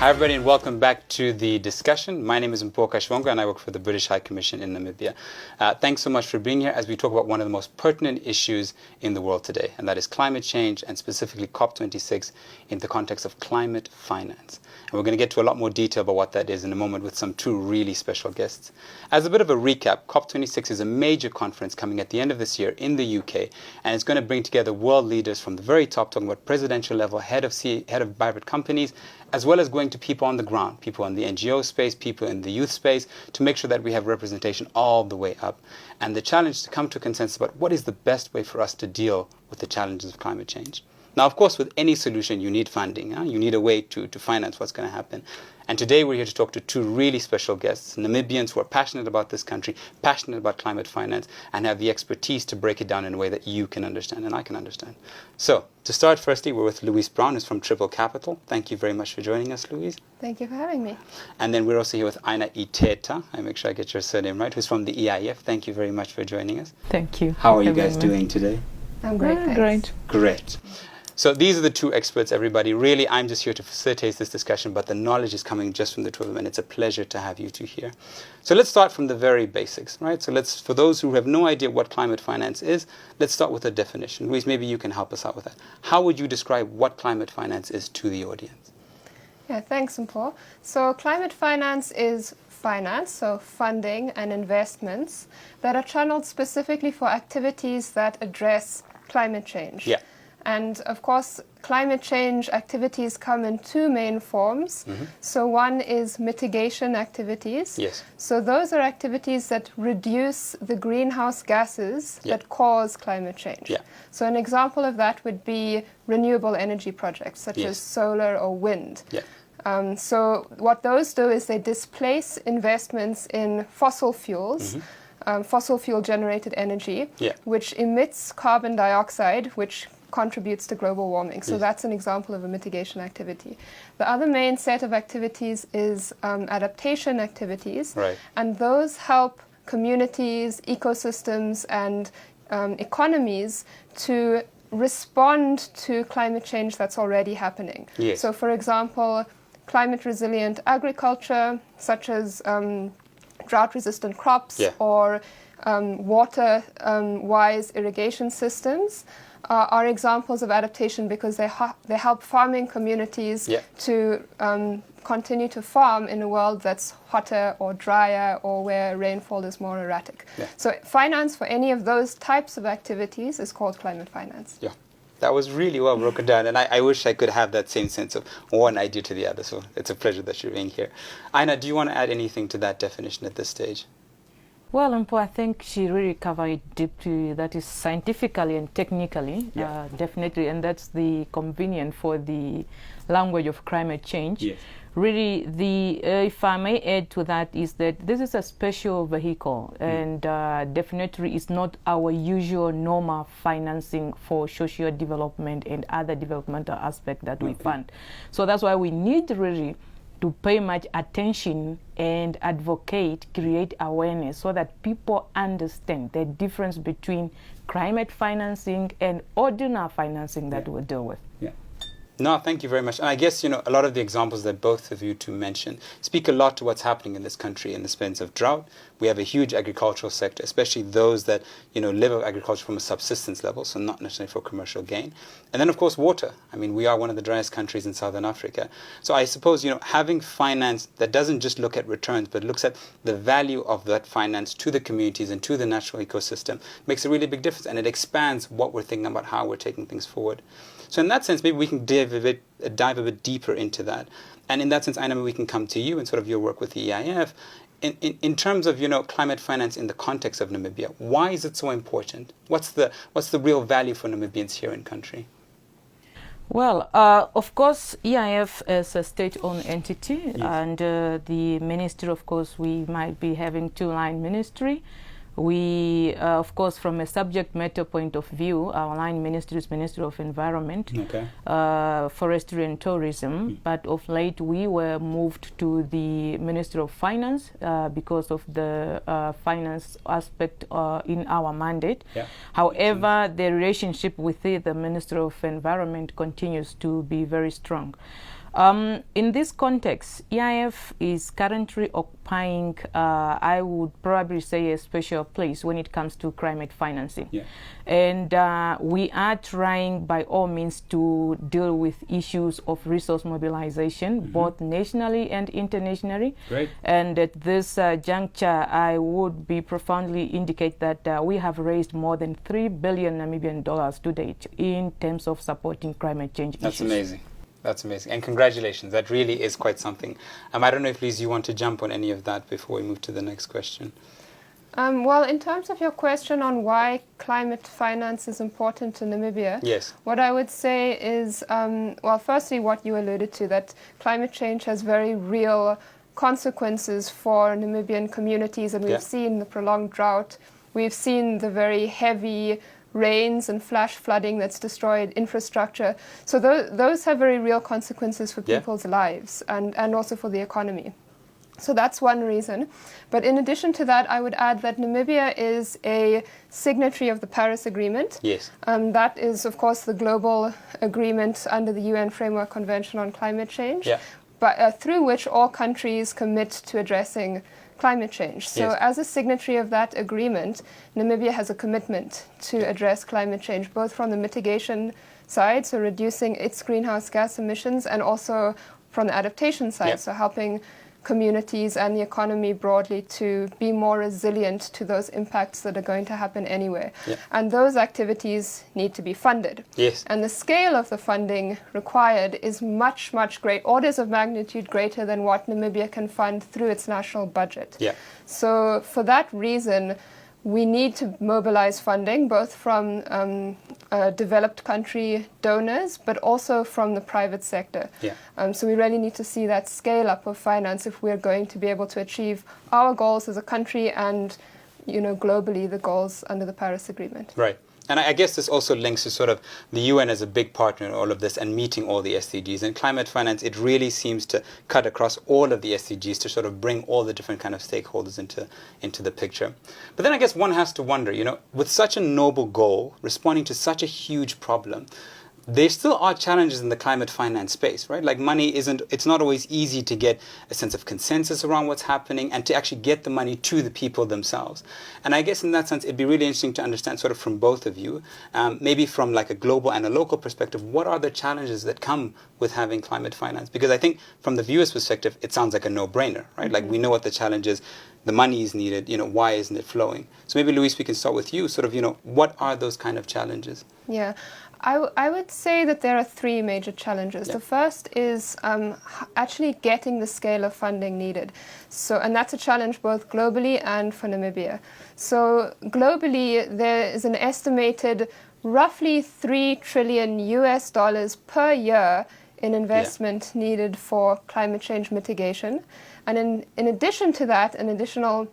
Hi everybody and welcome back to the discussion. My name is Mpho Katjiuongua and I work for the British High Commission in Namibia. Thanks so much for being here as we talk about one of the most pertinent issues in the world today, and that is climate change and specifically COP26 in the context of climate finance. And we're going to get to a lot more detail about what that is in a moment with some two really special guests. As a bit of a recap, COP26 is a major conference coming at the end of this year in the UK, and it's going to bring together world leaders from the very top, talking about presidential level, head of private companies, as well as going to people on the ground, people in the NGO space, people in the youth space, to make sure that we have representation all the way up. And the challenge is to come to a consensus about what is the best way for us to deal with the challenges of climate change. Now, of course, with any solution, you need funding. You need a way to finance what's going to happen. And today we're here to talk to two really special guests, Namibians who are passionate about this country, passionate about climate finance, and have the expertise to break it down in a way that you can understand and I can understand. So, to start, firstly, we're with Louise Brown, who's from Triple Capital. Thank you very much for joining us, Louise. Thank you for having me. And then we're also here with Aina Iteta. I make sure I get your surname right, who's from the EIF. Thank you very much for joining us. Thank you. How are you guys doing today? I'm great, thanks. Great. Great. So these are the two experts, everybody. Really, I'm just here to facilitate this discussion, but the knowledge is coming just from the two of them, and it's a pleasure to have you two here. So let's start from the very basics, right? So for those who have no idea what climate finance is, let's start with a definition. Louise, maybe you can help us out with that. How would you describe what climate finance is to the audience? Yeah, thanks, Mpho. So climate finance is finance, so funding and investments that are channeled specifically for activities that address climate change. Yeah. And of course, climate change activities come in two main forms. Mm-hmm. So one is mitigation activities. Yes. So those are activities that reduce the greenhouse gases that cause climate change. Yeah. So an example of that would be renewable energy projects such as solar or wind. Yeah. So what those do is they displace investments in fossil fuels, fossil fuel generated energy, which emits carbon dioxide, which contributes to global warming. So that's an example of a mitigation activity. The other main set of activities is adaptation activities, and those help communities, ecosystems, and economies to respond to climate change that's already happening. Yes. So for example, climate resilient agriculture, such as drought-resistant crops or water-wise irrigation systems, are examples of adaptation because they help farming communities to continue to farm in a world that's hotter or drier or where rainfall is more erratic. Yeah. So finance for any of those types of activities is called climate finance. Yeah. That was really well broken down, and I wish I could have that same sense of one idea to the other, so it's a pleasure that you're being here. Aina, do you want to add anything to that definition at this stage? Well, Mpho, I think she really covered it deeply, that is scientifically and technically, definitely, and that's the convenient for the language of climate change. Yes. Really, if I may add to that, is that this is a special vehicle, and definitely is not our usual normal financing for social development and other developmental aspects that we fund. So that's why we need really to pay much attention and advocate, create awareness so that people understand the difference between climate financing and ordinary financing that we deal with. Yeah. No, thank you very much. And I guess, a lot of the examples that both of you two mentioned speak a lot to what's happening in this country in the sense of drought. We have a huge agricultural sector, especially those that, live of agriculture from a subsistence level, so not necessarily for commercial gain. And then, of course, water. I mean, we are one of the driest countries in Southern Africa. So I suppose, having finance that doesn't just look at returns, but looks at the value of that finance to the communities and to the natural ecosystem makes a really big difference. And it expands what we're thinking about, how we're taking things forward. So in that sense, maybe we can dive a bit deeper into that. And in that sense, Aina, we can come to you and sort of your work with the EIF. In terms of, climate finance in the context of Namibia, why is it so important? What's the real value for Namibians here in country? Well, of course, EIF is a state-owned entity, and the ministry, of course, we might be having two-line ministry. We, of course, from a subject matter point of view, our line ministry is Ministry of Environment, Forestry and Tourism. But of late, we were moved to the Ministry of Finance because of the finance aspect in our mandate. Yeah. However, the relationship with the Ministry of Environment continues to be very strong. In this context, EIF is currently occupying, I would probably say, a special place when it comes to climate financing. Yeah. And we are trying by all means to deal with issues of resource mobilization, both nationally and internationally. Great. And at this juncture, I would be profoundly indicate that we have raised more than 3 billion Namibian dollars to date in terms of supporting climate change issues. That's amazing. That's amazing. And congratulations. That really is quite something. I don't know if, Louise, you want to jump on any of that before we move to the next question. Well, in terms of your question on why climate finance is important to Namibia, yes, what I would say is, well, firstly, what you alluded to, that climate change has very real consequences for Namibian communities, and we've seen the prolonged drought. We've seen the very heavy rains and flash flooding that's destroyed infrastructure. So those have very real consequences for people's lives and also for the economy. So that's one reason. But in addition to that, I would add that Namibia is a signatory of the Paris Agreement. Yes. That is, of course, the global agreement under the UN Framework Convention on Climate Change, but through which all countries commit to addressing climate change. So as a signatory of that agreement, Namibia has a commitment to address climate change, both from the mitigation side, so reducing its greenhouse gas emissions, and also from the adaptation side, so helping communities and the economy broadly to be more resilient to those impacts that are going to happen anyway. And those activities need to be funded. And the scale of the funding required is much, much greater, orders of magnitude greater than what Namibia can fund through its national budget. So for that reason, we need to mobilize funding, both from developed country donors, but also from the private sector. So we really need to see that scale up of finance if we're going to be able to achieve our goals as a country and, globally, the goals under the Paris Agreement. Right. And I guess this also links to sort of the UN as a big partner in all of this and meeting all the SDGs. And climate finance, it really seems to cut across all of the SDGs to sort of bring all the different kind of stakeholders into the picture. But then I guess one has to wonder, with such a noble goal, responding to such a huge problem, there still are challenges in the climate finance space, right? Like money it's not always easy to get a sense of consensus around what's happening and to actually get the money to the people themselves. And I guess in that sense, it'd be really interesting to understand sort of from both of you, maybe from like a global and a local perspective, what are the challenges that come with having climate finance? Because I think from the viewer's perspective, it sounds like a no-brainer, right? Like we know what the challenge is, the money is needed, why isn't it flowing? So maybe Louise, we can start with you, sort of, what are those kind of challenges? Yeah. I would say that there are three major challenges. The first is actually getting the scale of funding needed. And that's a challenge both globally and for Namibia. So globally, there is an estimated roughly $3 trillion per year in investment needed for climate change mitigation. And in addition to that, an additional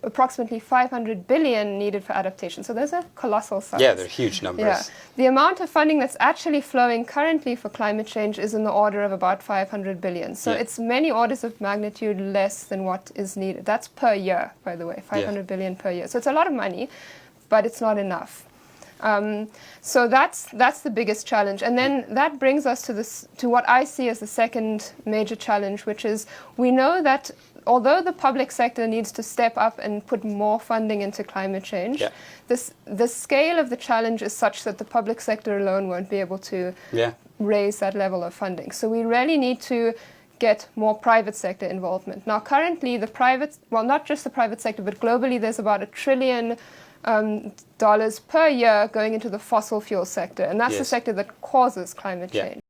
approximately 500 billion needed for adaptation. So those are colossal sums. Yeah, they're huge numbers. The amount of funding that's actually flowing currently for climate change is in the order of about 500 billion. So it's many orders of magnitude less than what is needed. That's per year, by the way, 500 billion per year. So it's a lot of money, but it's not enough. So that's the biggest challenge. And then that brings us to what I see as the second major challenge, which is we know that although the public sector needs to step up and put more funding into climate change, the scale of the challenge is such that the public sector alone won't be able to raise that level of funding. So we really need to get more private sector involvement. Now, currently, not just the private sector, but globally, there's about $1 trillion per year going into the fossil fuel sector, and that's the sector that causes climate change.